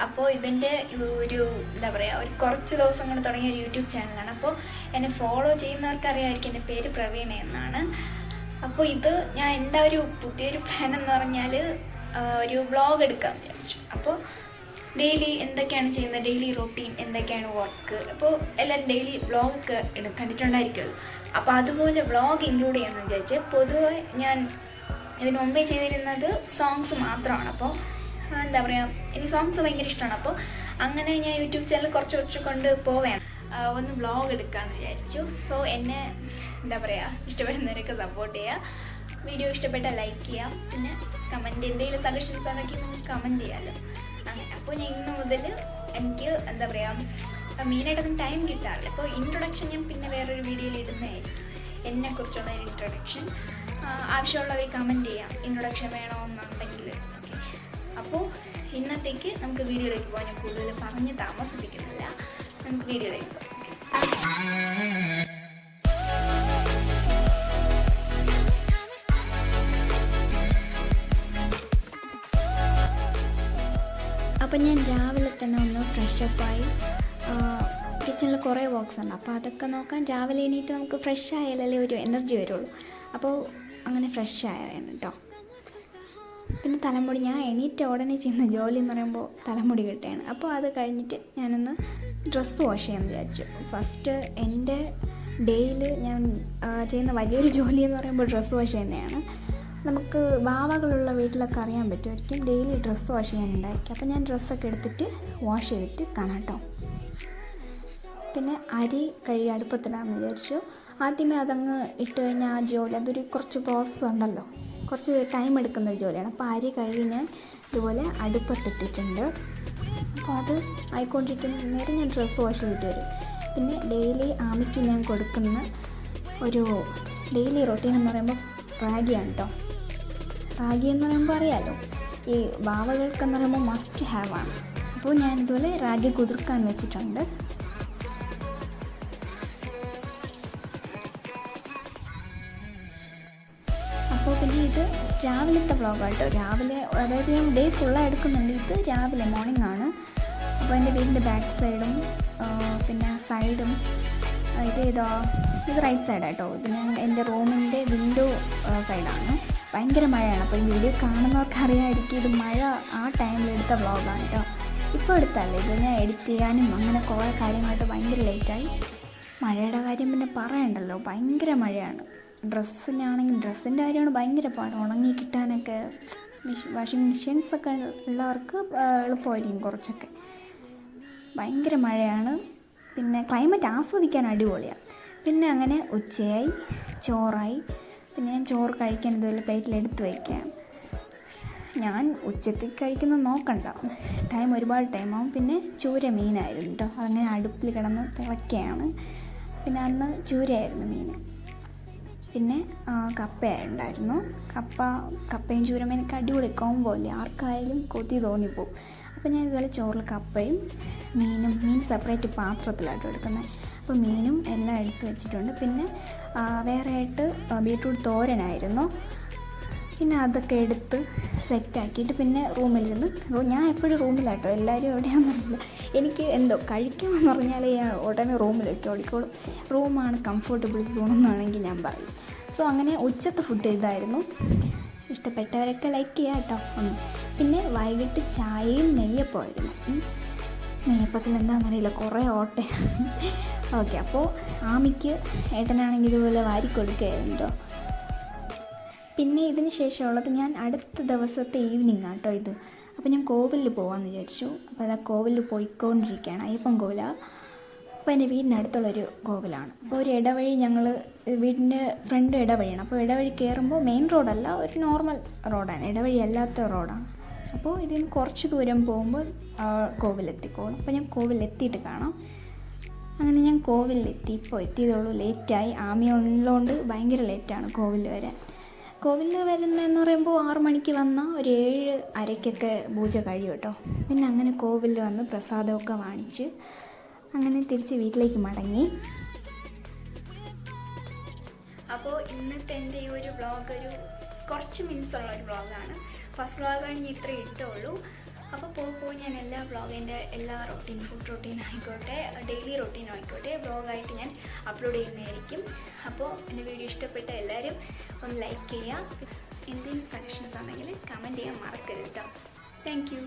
അപ്പോൾ ഇതിൻ്റെ ഒരു എന്താ പറയുക ഒരു കുറച്ച് ദിവസം കൊണ്ട് തുടങ്ങിയ ഒരു യൂട്യൂബ് ചാനലാണ്. അപ്പോൾ എന്നെ ഫോളോ ചെയ്യുന്നവർക്ക് അറിയാമായിരിക്കും, എൻ്റെ പേര് പ്രവീണ എന്നാണ്. അപ്പോൾ ഇത് ഞാൻ എൻ്റെ ഒരു പുതിയൊരു പ്ലാൻ എന്ന് പറഞ്ഞാൽ ഒരു വ്ളോഗ് എടുക്കാമെന്ന് വിചാരിച്ചു. അപ്പോൾ ഡെയിലി എന്തൊക്കെയാണ് ചെയ്യുന്നത്, ഡെയിലി റൊട്ടീൻ എന്തൊക്കെയാണ് വർക്ക്, അപ്പോൾ എല്ലാവരും ഡെയിലി വ്ളോഗൊക്കെ കണ്ടിട്ടുണ്ടായിരിക്കുമല്ലോ. അപ്പോൾ അതുപോലെ വ്ളോഗ് ഇൻക്ലൂഡ് ചെയ്യാമെന്ന് വിചാരിച്ച്. പൊതുവെ ഞാൻ ഇതിന് മുമ്പേ ചെയ്തിരുന്നത് സോങ്സ് മാത്രമാണ്. അപ്പോൾ എന്താ പറയുക, എനിക്ക് സോങ്സ് ഭയങ്കര ഇഷ്ടമാണ്. അപ്പോൾ അങ്ങനെ ഞാൻ യൂട്യൂബ് ചാനൽ കുറച്ച് കൊണ്ട് പോവുകയാണ്, ഒന്ന് വ്ളോഗ് എടുക്കാമെന്ന് വിചാരിച്ചു. സോ എന്നെ എന്താ പറയുക ഇഷ്ടപ്പെടുന്നവരൊക്കെ സപ്പോർട്ട് ചെയ്യുക, വീഡിയോ ഇഷ്ടപ്പെട്ടാൽ ലൈക്ക് ചെയ്യാം, പിന്നെ കമൻറ്റ് എന്തെങ്കിലും സജഷൻസ് ആണെങ്കിൽ നമുക്ക് കമൻറ്റ് ചെയ്യാമല്ലോ. അങ്ങനെ അപ്പോൾ ഞാൻ ഇന്ന് മുതൽ എനിക്ക് എന്താ പറയുക മെയിനായിട്ടൊന്നും ടൈം കിട്ടാറില്ല. അപ്പോൾ ഇൻട്രൊഡക്ഷൻ ഞാൻ പിന്നെ വേറൊരു വീഡിയോയിൽ ഇടുന്നതായിരിക്കും, എന്നെക്കുറിച്ചുള്ള ഒരു ഇൻട്രൊഡക്ഷൻ. ആവശ്യമുള്ളവർ കമൻറ്റ് ചെയ്യാം ഇൻട്രൊഡക്ഷൻ വേണമെന്നുണ്ടെങ്കിൽ. ഓക്കെ, അപ്പോൾ ഇന്നത്തേക്ക് നമുക്ക് വീഡിയോയിലേക്ക് പോകാൻ ഞാൻ കൂടുതൽ പറഞ്ഞ് താമസിപ്പിക്കുന്നില്ല, നമുക്ക് വീഡിയോയിലേക്ക് പോകാം. അപ്പോൾ ഞാൻ രാവിലെ തന്നെ ഒന്ന് ഫ്രഷപ്പായി, കിച്ചണിൽ കുറേ വർക്ക്സ് ഉണ്ട്. അപ്പോൾ അതൊക്കെ നോക്കാൻ രാവിലെ എണീറ്റ് നമുക്ക് ഫ്രഷ് ആയാലല്ലേ ഒരു എനർജി വരുള്ളൂ. അപ്പോൾ അങ്ങനെ ഫ്രഷ് ആയാണ് കേട്ടോ. പിന്നെ തലമുടി, ഞാൻ എണീറ്റ് ഉടനെ ചെയ്യുന്ന ജോലി എന്ന് പറയുമ്പോൾ തലമുടി കെട്ടുകയാണ്. അപ്പോൾ അത് കഴിഞ്ഞിട്ട് ഞാനൊന്ന് ഡ്രസ്സ് വാഷ് ചെയ്യാമെന്ന് വിചാരിച്ചു. ഫസ്റ്റ് എൻ്റെ ഡേയിൽ ഞാൻ ചെയ്യുന്ന വലിയൊരു ജോലി എന്ന് പറയുമ്പോൾ ഡ്രസ്സ് വാഷ് ചെയ്യുന്നതാണ്. നമുക്ക് വാവകളുള്ള വീട്ടിലൊക്കെ അറിയാൻ പറ്റുമായിരിക്കും, ഡെയിലി ഡ്രസ്സ് വാഷ് ചെയ്യാനുണ്ടായിരിക്കും. അപ്പോൾ ഞാൻ ഡ്രസ്സൊക്കെ എടുത്തിട്ട് വാഷ് ചെയ്തിട്ട് കാണാം കേട്ടോ. പിന്നെ അരി കഴുകി അടുപ്പത്തിടാമെന്ന് വിചാരിച്ചു. ആദ്യമേ അതങ്ങ് ഇട്ട് കഴിഞ്ഞാൽ ആ ജോലി അതൊരു കുറച്ച് പ്രോസസ്സ് ഉണ്ടല്ലോ, കുറച്ച് ടൈം എടുക്കുന്ന ഒരു ജോലിയാണ്. അപ്പോൾ അരി കഴുകി ഞാൻ ഇതുപോലെ അടുപ്പത്തിട്ടിട്ടുണ്ട്. അപ്പോൾ അത് ആയിക്കൊണ്ടിരിക്കുന്ന നേരം ഞാൻ ഡ്രസ്സ് വാഷ് ചെയ്തിട്ട് വരും. പിന്നെ ഡെയിലി ആമിക്ക് ഞാൻ കൊടുക്കുന്ന ഒരു ഡെയിലി റൊട്ടീൻ എന്ന് പറയുമ്പോൾ റാഗിയാണ് കേട്ടോ. റാഗി എന്ന് പറയുമ്പോൾ അറിയാമല്ലോ, ഈ വാവകൾക്കെന്ന് പറയുമ്പോൾ മസ്റ്റ് ഹാവ് ആണ്. അപ്പോൾ ഞാൻ ഇതുപോലെ റാഗി കുതിർക്കാൻ വെച്ചിട്ടുണ്ട്. അപ്പോൾ പിന്നെ ഇത് രാവിലത്തെ വ്ളോഗാണ് കേട്ടോ. രാവിലെ അതായത് ഞാൻ ഡേ ഫുള്ളായി എടുക്കുന്നുണ്ട്. ഇത് രാവിലെ മോർണിംഗ് ആണ്. അപ്പോൾ എൻ്റെ വീടിൻ്റെ ബാക്ക് സൈഡും പിന്നെ സൈഡും ഇത് റൈറ്റ് സൈഡാണ് കേട്ടോ. ഇത് ഞാൻ എൻ്റെ റൂമിൻ്റെ വിൻഡോ സൈഡാണ്. ഭയങ്കര മഴയാണ്. അപ്പോൾ ഈ വീഡിയോ കാണുന്നവർക്ക് അറിയാമായിരിക്കും ഇത് മഴ ആ ടൈമിലെടുത്ത വ്ളോഗാണ് കേട്ടോ. ഇപ്പോൾ എടുത്തല്ലേ, ഇത് ഞാൻ എഡിറ്റ് ചെയ്യാനും അങ്ങനെ കുറേ കാര്യങ്ങളായിട്ട് ഭയങ്കര ലേറ്റായി. മഴയുടെ കാര്യം പിന്നെ പറയണ്ടല്ലോ, ഭയങ്കര മഴയാണ്. ഡ്രസ്സിൻ്റെ കാര്യമാണ് ഭയങ്കര പാട്, ഉണങ്ങി കിട്ടാനൊക്കെ. വാഷിംഗ് മെഷീൻസൊക്കെ ഉള്ളവർക്ക് എളുപ്പമായിരിക്കും കുറച്ചൊക്കെ. ഭയങ്കര മഴയാണ്. പിന്നെ ക്ലൈമറ്റ് ആസ്വദിക്കാൻ അടിപൊളിയാണ്. പിന്നെ അങ്ങനെ ഉച്ചയായി, ചോറായി. പിന്നെ ഞാൻ ചോറ് കഴിക്കാൻ ഇതുപോലെ പ്ലേറ്റിലെടുത്ത് വയ്ക്കാം. ഞാൻ ഉച്ചത്തേക്ക് കഴിക്കുന്നത് നോക്കണ്ട, ഒരുപാട് ടൈമാവും. പിന്നെ ചൂര മീനായിരുന്നു കേട്ടോ, അങ്ങനെ അടുപ്പിൽ കിടന്ന് തിളയ്ക്കുകയാണ്. പിന്നെ അന്ന് ചൂരയായിരുന്നു മീൻ. പിന്നെ കപ്പയുണ്ടായിരുന്നു. കപ്പയും ചൂരമീനൊക്കെ അടിപൊളി കോംബോ അല്ലേ, ആർക്കായാലും കൊതി തോന്നിപ്പോവും. അപ്പോൾ ഞാൻ ഇതുപോലെ ചോറിൽ കപ്പയും മീൻ സെപ്പറേറ്റ് പാത്രത്തിലായിട്ട് എടുക്കുന്നത്. അപ്പോൾ മീനും എല്ലാം എടുത്ത് വെച്ചിട്ടുണ്ട്. പിന്നെ വേറെ ആയിട്ട് ബീട്രൂട്ട് തോരനായിരുന്നു. പിന്നെ അതൊക്കെ എടുത്ത് സെറ്റാക്കിയിട്ട് പിന്നെ റൂമിലിരുന്ന്, ഞാൻ എപ്പോഴും റൂമിലാട്ടോ, എല്ലാവരും എവിടെയാണെന്നറിയില്ല. എനിക്ക് എന്തോ കഴിക്കാമെന്ന് പറഞ്ഞാൽ ഞാൻ ഉടനെ റൂമിലേക്ക് ഓടിക്കോളും. റൂമാണ് കംഫർട്ടബിൾ സോണെന്നാണെങ്കിൽ ഞാൻ പറയും. സോ അങ്ങനെ ഉച്ചത്തെ ഫുഡ് ഇതായിരുന്നു. ഇഷ്ടപ്പെട്ടവരൊക്കെ ലൈക്ക് ചെയ്യാം കേട്ടോ. പിന്നെ വൈകിട്ട് ചായയും നെയ്യപ്പമായിരുന്നു. നെയ്യപ്പത്തിൽ എന്താണെന്നറിയില്ല, കുറേ ഓട്ടയാണ്. ഓക്കെ, അപ്പോൾ ആമിക്ക് ഏട്ടനാണെങ്കിൽ ഇതുപോലെ വാരി കൊടുക്കുകയായിരുന്നു കേട്ടോ. പിന്നെ ഇതിന് ശേഷമുള്ളത് ഞാൻ അടുത്ത ദിവസത്തെ ഈവനിങ് ആട്ടോ ഇത്. അപ്പോൾ ഞാൻ കോവിലിൽ പോകാമെന്ന് വിചാരിച്ചു. അപ്പോൾ അതാ കോവിലിൽ പോയിക്കൊണ്ടിരിക്കുകയാണ്, അയ്യപ്പൻ കോവിലാണ്. അപ്പോൾ എൻ്റെ വീടിനടുത്തുള്ളൊരു കോവിലാണ്. അപ്പോൾ ഒരു ഇടവഴി, ഞങ്ങൾ വീടിൻ്റെ ഫ്രണ്ട് ഇടവഴിയാണ്. അപ്പോൾ ഇടവഴി കയറുമ്പോൾ മെയിൻ റോഡല്ല, ഒരു നോർമൽ റോഡാണ്, ഇടവഴി അല്ലാത്ത റോഡാണ്. അപ്പോൾ ഇതിന് കുറച്ച് ദൂരം പോകുമ്പോൾ കോവിലെത്തിക്കോളും. അപ്പോൾ ഞാൻ കോവിലെത്തിയിട്ട് കാണാം. അങ്ങനെ ഞാൻ കോവിലെത്തി. ഇപ്പോൾ എത്തിയതുള്ളൂ, ലേറ്റായി. ആമി ഉള്ളതുകൊണ്ട് ഭയങ്കര ലേറ്റാണ് കോവിൽ വരാൻ. കോവിലിൽ വരുന്നതെന്ന് പറയുമ്പോൾ 6 മണിക്ക് വന്നാൽ ഒരു 7:30 പൂജ കഴിയും കേട്ടോ. പിന്നെ അങ്ങനെ കോവിലിൽ വന്ന് പ്രസാദമൊക്കെ വാങ്ങിച്ച് അങ്ങനെ തിരിച്ച് വീട്ടിലേക്ക് മടങ്ങി. അപ്പോൾ ഇന്നത്തെ എൻ്റെ ഈ ഒരു വ്ളോഗ് കുറച്ച് മിനിറ്റ്സുള്ള ഒരു വ്ളോഗാണ്. ഫസ്റ്റ് വ്ളോഗ് കഴിഞ്ഞ് ഇത്രേ ഇട്ടുള്ളൂ. അപ്പോൾ പോയി ഞാൻ എല്ലാ വ്ളോഗിൻ്റെ എല്ലാ റൊട്ടീൻ, ഫുഡ് റൊട്ടീൻ ആയിക്കോട്ടെ, ഡെയിലി റൊട്ടീൻ ആയിക്കോട്ടെ, വ്ളോഗായിട്ട് ഞാൻ അപ്ലോഡ് ചെയ്യുന്നതായിരിക്കും. അപ്പോൾ എൻ്റെ വീഡിയോ ഇഷ്ടപ്പെട്ട എല്ലാവരും ഒന്ന് ലൈക്ക് ചെയ്യുക. എന്തെങ്കിലും സജഷൻസ് ആണെങ്കിൽ കമൻറ്റ് ചെയ്യാൻ മറക്കരുത് കേട്ടോ. Thank you.